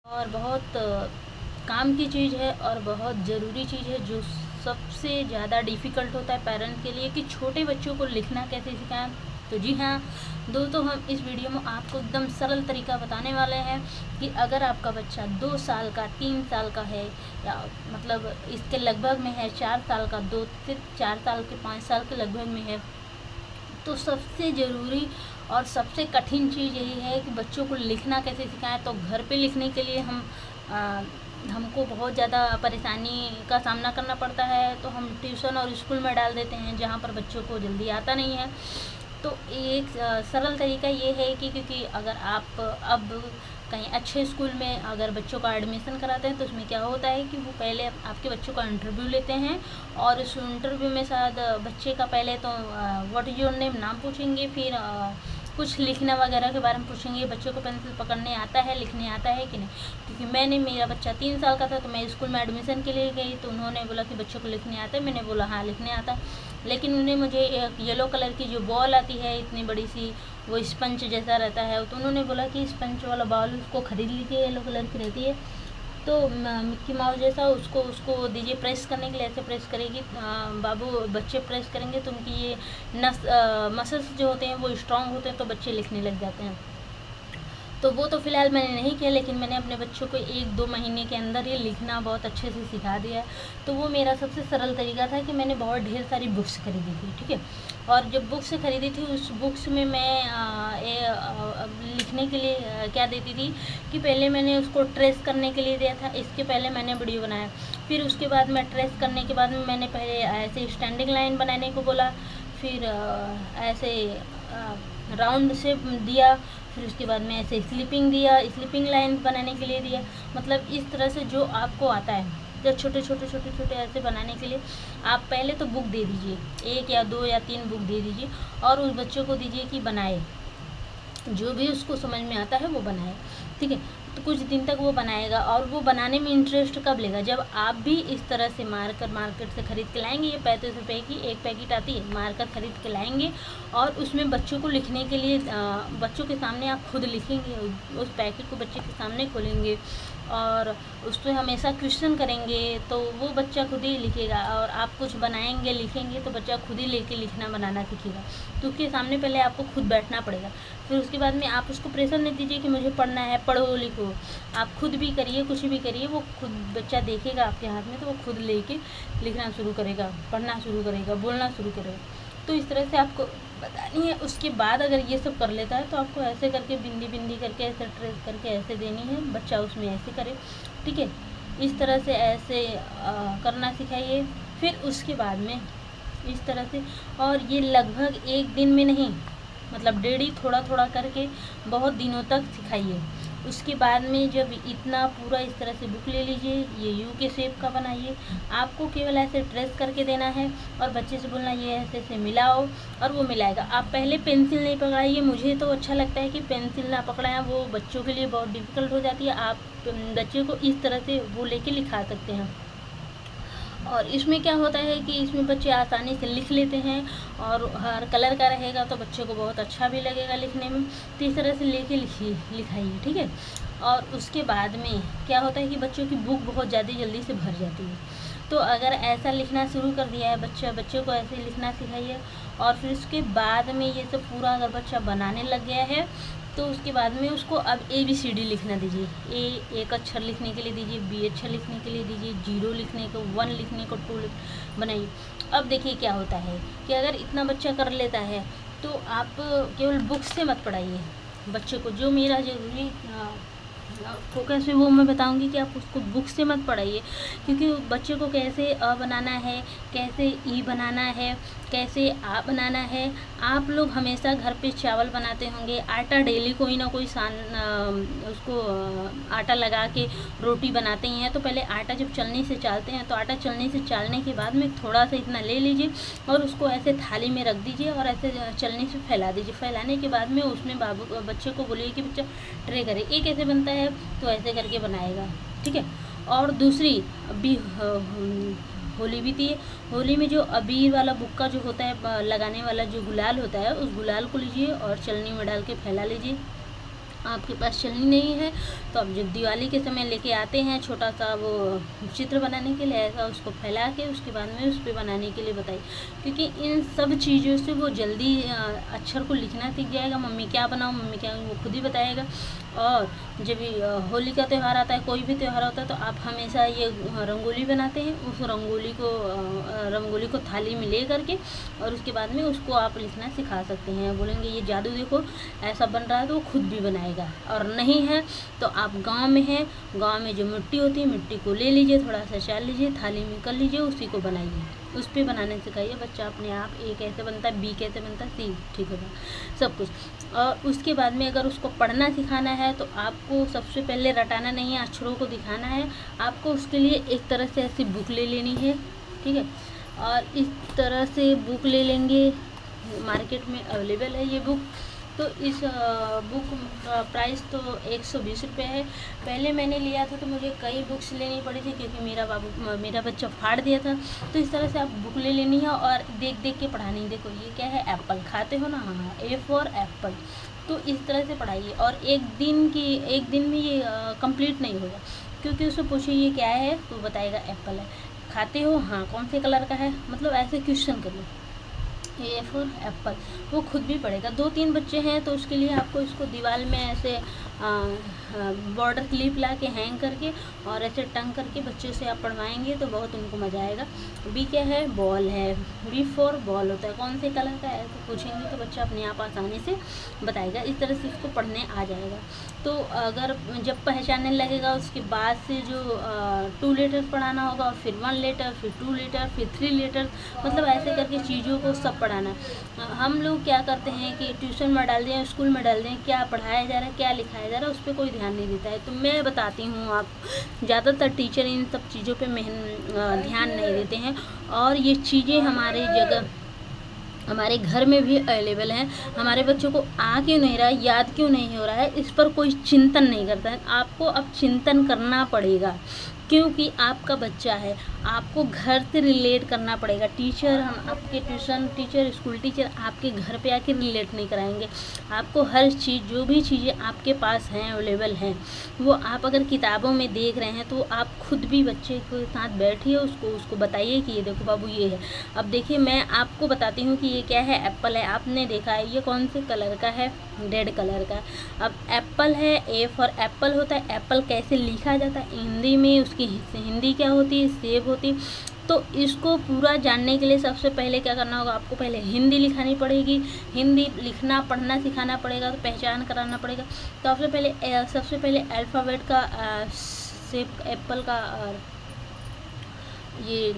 और बहुत काम की चीज़ है और बहुत ज़रूरी चीज़ है, जो सबसे ज़्यादा डिफ़िकल्ट होता है पेरेंट्स के लिए कि छोटे बच्चों को लिखना कैसे सिखाएं। तो जी हाँ दोस्तों, हम इस वीडियो में आपको एकदम सरल तरीका बताने वाले हैं कि अगर आपका बच्चा 2 साल का, 3 साल का है, या मतलब इसके लगभग में है 4 साल का, 2 से 4 साल के 5 साल के लगभग में है, तो सबसे ज़रूरी और सबसे कठिन चीज़ यही है कि बच्चों को लिखना कैसे सिखाएं। तो घर पे लिखने के लिए हमको बहुत ज़्यादा परेशानी का सामना करना पड़ता है, तो हम ट्यूशन और स्कूल में डाल देते हैं जहाँ पर बच्चों को जल्दी आता नहीं है। तो एक सरल तरीका ये है कि क्योंकि अगर आप अब कहीं अच्छे स्कूल में अगर बच्चों का एडमिशन कराते हैं तो उसमें क्या होता है कि वो पहले आपके बच्चों का इंटरव्यू लेते हैं, और उस इंटरव्यू में शायद बच्चे का पहले तो व्हाट इज़ योर नेम नाम पूछेंगे, फिर कुछ लिखना वगैरह के बारे में पूछेंगे, बच्चों को पेंसिल पकड़ने आता है, लिखने आता है कि नहीं। क्योंकि मेरा बच्चा 3 साल का था तो मैं स्कूल में एडमिशन के लिए गई, तो उन्होंने बोला कि बच्चों को लिखने आता है, मैंने बोला हाँ लिखने आता है। लेकिन उन्हें मुझे एक येलो कलर की जो बॉल आती है इतनी बड़ी सी, वो स्पंज जैसा रहता है, तो उन्होंने बोला कि स्पंज वाला बॉल उसको ख़रीद लीजिए, येलो कलर की रहती है, तो मिक्की माउस जैसा उसको दीजिए प्रेस करने के लिए। ऐसे प्रेस करेगी बाबू, बच्चे प्रेस करेंगे तो उनकी ये मसल्स जो होते हैं वो स्ट्रांग होते हैं, तो बच्चे लिखने लग जाते हैं। तो वो तो फ़िलहाल मैंने नहीं किया, लेकिन मैंने अपने बच्चों को 1-2 महीने के अंदर ही लिखना बहुत अच्छे से सिखा दिया है। तो वो मेरा सबसे सरल तरीका था कि मैंने बहुत ढेर सारी बुक्स खरीदी थी, ठीक है। और जब बुक्स खरीदी थी उस बुक्स में मैं लिखने के लिए क्या देती थी कि पहले मैंने उसको ट्रेस करने के लिए दिया था, इसके पहले मैंने वीडियो बनाया। फिर उसके बाद मैं ट्रेस करने के बाद में मैंने पहले ऐसे स्टैंडिंग लाइन बनाने को बोला, फिर ऐसे राउंड शेप दिया, फिर उसके बाद में ऐसे स्लीपिंग लाइन बनाने के लिए दिया। मतलब इस तरह से जो आपको आता है, जब छोटे ऐसे बनाने के लिए आप पहले तो बुक दे दीजिए, 1 या 2 या 3 बुक दे दीजिए, और उस बच्चों को दीजिए कि बनाए, जो भी उसको समझ में आता है वो बनाए, ठीक है। तो कुछ दिन तक वो बनाएगा, और वो बनाने में इंटरेस्ट कब लेगा, जब आप भी इस तरह से मार्कर मार्केट से ख़रीद के लाएंगे। ये 35 रुपये की एक पैकेट आती है, मार्कर ख़रीद के लाएंगे, और उसमें बच्चों को लिखने के लिए बच्चों के सामने आप खुद लिखेंगे, उस पैकेट को बच्चे के सामने खोलेंगे और उस पर हमेशा क्वेश्चन करेंगे, तो वो बच्चा खुद ही लिखेगा। और आप कुछ बनाएंगे, लिखेंगे, तो बच्चा खुद ही लेके लिखना बनाना सीखेगा। तो उसके सामने पहले आपको खुद बैठना पड़ेगा, फिर उसके बाद में आप उसको प्रेशर नहीं दीजिए कि मुझे पढ़ना है, पढ़ो लिखो। आप खुद भी करिए, कुछ भी करिए, वो खुद बच्चा देखेगा आपके हाथ में, तो वो खुद लेके लिखना शुरू करेगा, पढ़ना शुरू करेगा, बोलना शुरू करेगा। तो इस तरह से आपको बतानी है। उसके बाद अगर ये सब कर लेता है तो आपको ऐसे करके बिंदी करके ऐसे ट्रेस करके ऐसे देनी है, बच्चा उसमें ऐसे करे, ठीक है। इस तरह से ऐसे करना सिखाइए। फिर उसके बाद में इस तरह से, और ये लगभग 1 दिन में नहीं, मतलब डेली थोड़ा करके बहुत दिनों तक सिखाइए। उसके बाद में जब इतना पूरा इस तरह से बुक ले लीजिए, ये यू के शेप का बनाइए, आपको केवल ऐसे ट्रेस करके देना है और बच्चे से बोलना ये ऐसे मिलाओ, और वो मिलाएगा। आप पहले पेंसिल नहीं पकड़ाइए, मुझे तो अच्छा लगता है कि पेंसिल ना पकड़ाएं, वो बच्चों के लिए बहुत डिफ़िकल्ट हो जाती है। आप बच्चे को इस तरह से वो लेके लिखा सकते हैं। और इसमें क्या होता है कि इसमें बच्चे आसानी से लिख लेते हैं, और हर कलर का रहेगा तो बच्चे को बहुत अच्छा भी लगेगा लिखने में। तो इस तरह से लेके लिखाइए, ठीक है। और उसके बाद में क्या होता है कि बच्चों की बुक बहुत ज़्यादा जल्दी से भर जाती है। तो अगर ऐसा लिखना शुरू कर दिया है बच्चे को ऐसे लिखना सिखाइए, और फिर उसके बाद में ये सब पूरा अगर बच्चा बनाने लग गया है तो उसके बाद में उसको अब ABCD लिखना दीजिए। एक अक्षर लिखने के लिए दीजिए, B अक्षर लिखने के लिए दीजिए, 0 लिखने को, 1 लिखने को 2 बनाइए। अब देखिए क्या होता है कि अगर इतना बच्चा कर लेता है तो आप केवल बुक से मत पढ़ाइए बच्चे को। जो मेरा ज़रूरी फोकस है वो मैं बताऊंगी कि आप उसको बुक से मत पढ़ाइए, क्योंकि बच्चे को कैसे अ बनाना है, कैसे ई बनाना है, कैसे आ बनाना है। आप लोग हमेशा घर पे चावल बनाते होंगे, आटा डेली कोई ना कोई उसको आटा लगा के रोटी बनाते ही हैं। तो पहले आटा जब चलनी से चालते हैं तो आटा चलनी से चालने के बाद में थोड़ा सा इतना ले लीजिए और उसको ऐसे थाली में रख दीजिए और ऐसे चलनी से फैला दीजिए। फैलाने के बाद में उसमें बच्चे को बोलिए कि बच्चा ट्रे करे, ये कैसे बनता है, तो ऐसे करके बनाएगा, ठीक है। और दूसरी अभी होली बीती है, होली में जो अबीर वाला बुक्का जो होता है लगाने वाला जो गुलाल होता है, उस गुलाल को लीजिए और चलनी में डाल के फैला लीजिए। आपके पास चलनी नहीं है तो आप जब दिवाली के समय लेके आते हैं छोटा सा वो चित्र बनाने के लिए, ऐसा उसको फैला के उसके बाद में उस पर बनाने के लिए बताइए, क्योंकि इन सब चीज़ों से वो जल्दी अक्षर को लिखना सीख जाएगा। मम्मी क्या बनाऊँ, मम्मी क्या, वो खुद ही बताएगा। और जब होली का त्यौहार आता है, कोई भी त्यौहार होता है, तो आप हमेशा ये रंगोली बनाते हैं, उस रंगोली को थाली में ले करके और उसके बाद में उसको आप लिखना सिखा सकते हैं। बोलेंगे ये जादू देखो ऐसा बन रहा है, तो वो खुद भी बनाएगा। और नहीं है तो आप गांव में हैं, गांव में जो मिट्टी होती है, मिट्टी को ले लीजिए, थोड़ा सा चाल लीजिए, थाली में कर लीजिए, उसी को बनाइए, उस पर बनाने सिखाइए। बच्चा अपने आप ए कैसे बनता है, बी कैसे बनता है, सी ठीक होगा सब कुछ। और उसके बाद में अगर उसको पढ़ना सिखाना है तो आपको सबसे पहले रटाना नहीं है, अक्षरों को दिखाना है। आपको उसके लिए एक तरह से ऐसी बुक ले लेनी है, ठीक है। और इस तरह से बुक ले लेंगे, मार्केट में अवेलेबल है ये बुक। तो इस बुक का प्राइस तो 120 रुपये है। पहले मैंने लिया था तो मुझे कई बुक्स लेनी पड़ी थी, क्योंकि मेरा बच्चा फाड़ दिया था। तो इस तरह से आप बुक ले लेनी है और देख देख के पढ़ानी। देखो ये क्या है, एप्पल खाते हो ना, हाँ, ए फॉर एप्पल। तो इस तरह से पढ़ाइए। और एक दिन में ये कंप्लीट नहीं होगा, क्योंकि उससे पूछिए ये क्या है तो बताएगा एप्पल है। खाते हो, हाँ, कौन से कलर का है, मतलब ऐसे क्वेश्चन करिए। ए फॉर एप्पल, वो खुद भी पढ़ेगा। 2-3 बच्चे हैं तो उसके लिए आपको इसको दीवार में ऐसे बॉर्डर क्लिप ला के हैंग करके और ऐसे टंग करके बच्चे से आप पढ़वाएंगे तो बहुत उनको मज़ा आएगा। बी क्या है, बॉल है, बी फॉर बॉल होता है, कौन से कलर का है तो पूछेंगे तो बच्चा अपने आप आसानी से बताएगा। इस तरह से इसको पढ़ने आ जाएगा। तो अगर जब पहचानने लगेगा उसके बाद से जो 2 लेटर पढ़ाना होगा, फिर 1 लेटर, फिर 2 लेटर, फिर 3 लेटर, मतलब ऐसे करके चीज़ों को सब पढ़ाना। हम लोग क्या करते हैं कि ट्यूशन में डाल दें, स्कूल में डाल दें, क्या पढ़ाया जा रहा है, क्या लिखाया जा रहा है, उस पर कोई ध्यान नहीं देता है। तो मैं बताती हूँ आप, ज़्यादातर टीचर इन सब चीज़ों पे ध्यान नहीं देते हैं। और ये चीज़ें हमारे घर में भी अवेलेबल हैं। हमारे बच्चों को आ क्यों नहीं रहा है, याद क्यों नहीं हो रहा है, इस पर कोई चिंतन नहीं करता है। आपको अब चिंतन करना पड़ेगा, क्योंकि आपका बच्चा है, आपको घर से रिलेट करना पड़ेगा। टीचर, हम आपके ट्यूशन टीचर, स्कूल टीचर आपके घर पे आके रिलेट नहीं कराएंगे। आपको हर चीज़, जो भी चीज़ें आपके पास हैं, अवेलेबल हैं, वो आप अगर किताबों में देख रहे हैं तो आप खुद भी बच्चे के साथ बैठिए, उसको बताइए कि ये देखो बाबू ये है। अब देखिए मैं आपको बताती हूँ कि ये क्या है, एप्पल है, आपने देखा है, ये कौन से कलर का है, रेड कलर का। अब एप्पल है, ए फॉर एप्पल होता है। एप्पल कैसे लिखा जाता है हिंदी में, उसकी हिंदी क्या होती है, सेब होती है। तो इसको पूरा जानने के लिए सबसे पहले क्या करना होगा, आपको पहले हिंदी लिखानी पड़ेगी, हिंदी लिखना पढ़ना सिखाना पड़ेगा, तो पहचान कराना पड़ेगा। तो सबसे पहले अल्फ़ाबेट का शेप एप्पल का, ये